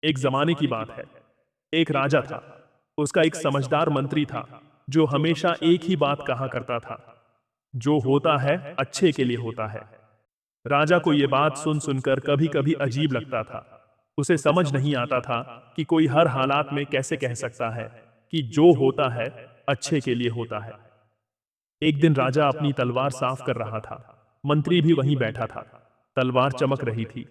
एक जमाने की बात है। एक राजा था। उसका एक समझदार मंत्री था, जो हमेशा एक ही बात कहा करता था, जो होता है अच्छे के लिए होता है। राजा को यह बात सुन सुनकर कभी कभी अजीब लगता था। उसे समझ नहीं आता था कि कोई हर हालात में कैसे कह सकता है कि जो होता है अच्छे के लिए होता है। एक दिन राजा अपनी तलवार साफ कर रहा था। मंत्री भी वहीं बैठा था। तलवार चमक रही थी।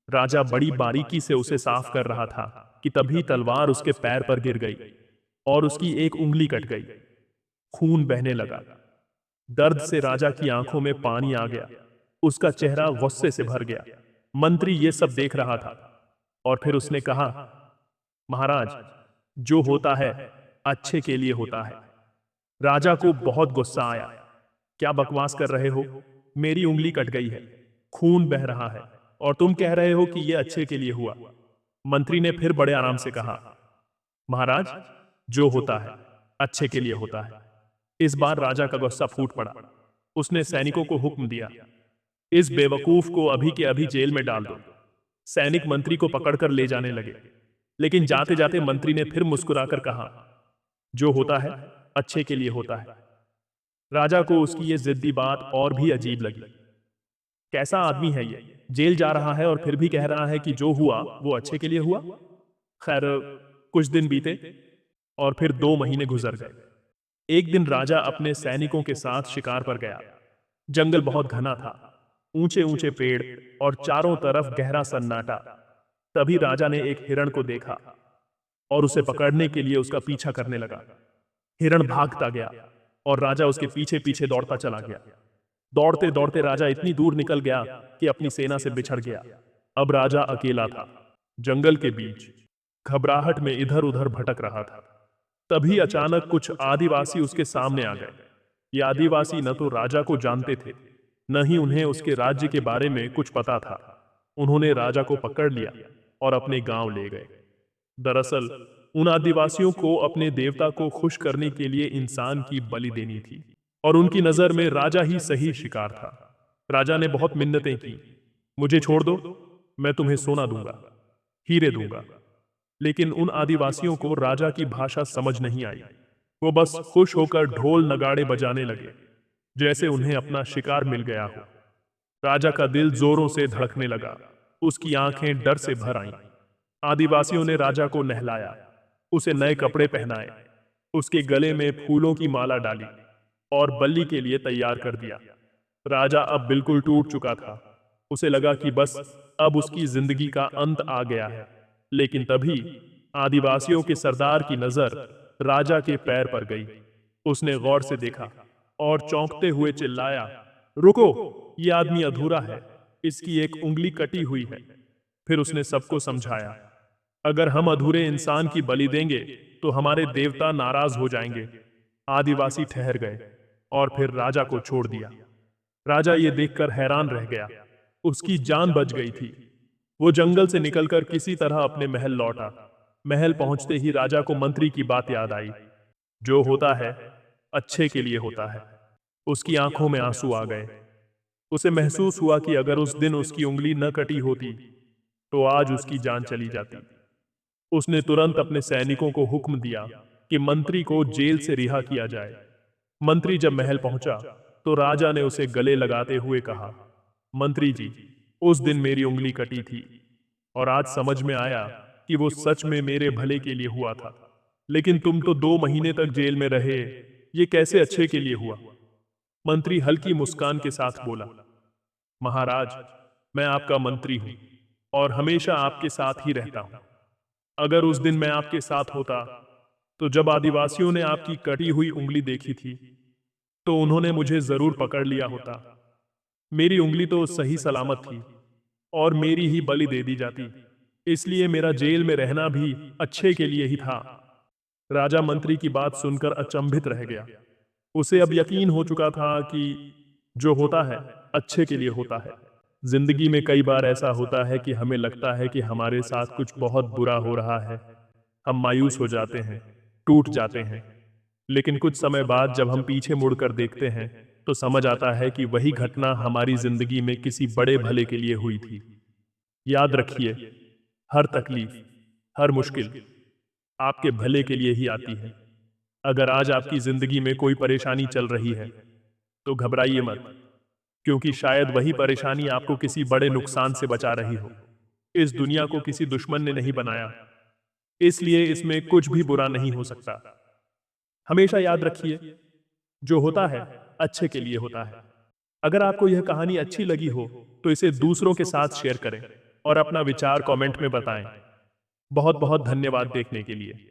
राजा बड़ी बारीकी से उसे साफ कर रहा था कि तभी तलवार उसके पैर पर गिर गई और उसकी एक उंगली कट गई। खून बहने लगा। दर्द से राजा की आंखों में पानी आ गया। उसका चेहरा गुस्से से भर गया। मंत्री ये सब देख रहा था और फिर उसने कहा, महाराज, जो होता है अच्छे के लिए होता है। राजा को बहुत गुस्सा आया। क्या बकवास कर रहे हो? मेरी उंगली कट गई है, खून बह रहा है, और तुम कह रहे हो कि यह अच्छे के लिए हुआ। मंत्री ने फिर बड़े आराम से कहा, महाराज, जो होता है अच्छे के लिए होता है। इस बार राजा का गुस्सा फूट पड़ा। उसने सैनिकों को हुक्म दिया, इस बेवकूफ को अभी के अभी जेल में डाल दो। सैनिक मंत्री को पकड़कर ले जाने लगे, लेकिन जाते जाते मंत्री ने फिर मुस्कुराकर कहा, जो होता है अच्छे के लिए होता है। राजा को उसकी ये जिद्दी बात और भी अजीब लगी। कैसा आदमी है ये? जेल जा रहा है और फिर भी कह रहा है कि जो हुआ वो अच्छे के लिए हुआ। खैर, कुछ दिन बीते और फिर 2 महीने गुजर गए। एक दिन राजा अपने सैनिकों के साथ शिकार पर गया। जंगल बहुत घना था, ऊंचे ऊंचे पेड़ और चारों तरफ गहरा सन्नाटा। तभी राजा ने एक हिरण को देखा और उसे पकड़ने के लिए उसका पीछा करने लगा। हिरण भागता गया और राजा उसके पीछे पीछे दौड़ता चला गया। दौड़ते दौड़ते राजा इतनी दूर निकल गया कि अपनी सेना से बिछड़ गया। अब राजा अकेला था, जंगल के बीच, घबराहट में इधर उधर भटक रहा था। तभी अचानक कुछ आदिवासी उसके सामने आ गए। ये आदिवासी न तो राजा को जानते थे, न ही उन्हें उसके राज्य के बारे में कुछ पता था। उन्होंने राजा को पकड़ लिया और अपने गांव ले गए। दरअसल उन आदिवासियों को अपने देवता को खुश करने के लिए इंसान की बलि देनी थी, और उनकी नजर में राजा ही सही शिकार था। राजा ने बहुत मिन्नतें की, मुझे छोड़ दो, मैं तुम्हें सोना दूंगा, हीरे दूंगा। लेकिन उन आदिवासियों को राजा की भाषा समझ नहीं आई। वो बस खुश होकर ढोल नगाड़े बजाने लगे, जैसे उन्हें अपना शिकार मिल गया हो। राजा का दिल जोरों से धड़कने लगा। उसकी आंखें डर से भर आईं। आदिवासियों ने राजा को नहलाया, उसे नए कपड़े पहनाए, उसके गले में फूलों की माला डाली और बलि के लिए तैयार कर दिया। राजा अब बिल्कुल टूट चुका था। उसे लगा कि बस अब उसकी जिंदगी का अंत आ गया है। लेकिन तभी आदिवासियों के सरदार की नजर राजा के पैर पर गई। उसने गौर से देखा और चौंकते हुए चिल्लाया, रुको, ये आदमी अधूरा है, इसकी एक उंगली कटी हुई है। फिर उसने सबको समझाया, अगर हम अधूरे इंसान की बलि देंगे तो हमारे देवता नाराज हो जाएंगे। आदिवासी ठहर गए और फिर राजा को छोड़ दिया। राजा ये देखकर हैरान रह गया। उसकी जान बच गई थी। वो जंगल से निकलकर किसी तरह अपने महल लौटा। महल पहुंचते ही राजा को मंत्री की बात याद आई, जो होता है अच्छे के लिए होता है। उसकी आंखों में आंसू आ गए। उसे महसूस हुआ कि अगर उस दिन उसकी उंगली न कटी होती तो आज उसकी जान चली जाती। उसने तुरंत अपने सैनिकों को हुक्म दिया कि मंत्री को जेल से रिहा किया जाए। मंत्री जब महल पहुंचा तो राजा ने उसे गले लगाते हुए कहा, मंत्री जी, उस दिन मेरी उंगली कटी थी और आज समझ में आया कि वो सच में मेरे भले के लिए हुआ था। लेकिन तुम तो 2 महीने तक जेल में रहे, ये कैसे अच्छे के लिए हुआ? मंत्री हल्की मुस्कान के साथ बोला, महाराज, मैं आपका मंत्री हूं और हमेशा आपके साथ ही रहता हूं। अगर उस दिन मैं आपके साथ होता तो जब आदिवासियों ने आपकी कटी हुई उंगली देखी थी तो उन्होंने मुझे जरूर पकड़ लिया होता। मेरी उंगली तो सही सलामत थी और मेरी ही बलि दे दी जाती। इसलिए मेरा जेल में रहना भी अच्छे के लिए ही था। राजा मंत्री की बात सुनकर अचंभित रह गया। उसे अब यकीन हो चुका था कि जो होता है अच्छे के लिए होता है। जिंदगी में कई बार ऐसा होता है कि हमें लगता है कि हमारे साथ कुछ बहुत बुरा हो रहा है। हम मायूस हो जाते हैं, टूट जाते हैं। लेकिन कुछ समय बाद जब हम पीछे मुड़कर देखते हैं तो समझ आता है कि वही घटना हमारी जिंदगी में किसी बड़े भले के लिए हुई थी। याद रखिए, हर तकलीफ हर मुश्किल आपके भले के लिए ही आती है। अगर आज आपकी जिंदगी में कोई परेशानी चल रही है, तो घबराइए मत, क्योंकि शायद वही परेशानी आपको किसी बड़े नुकसान से बचा रही हो। इस दुनिया को किसी दुश्मन ने नहीं बनाया, इसलिए इसमें कुछ भी बुरा नहीं हो सकता। हमेशा याद रखिए, जो होता है अच्छे के लिए होता है। अगर आपको यह कहानी अच्छी लगी हो, तो इसे दूसरों के साथ शेयर करें और अपना विचार कमेंट में बताएं। बहुत बहुत धन्यवाद देखने के लिए।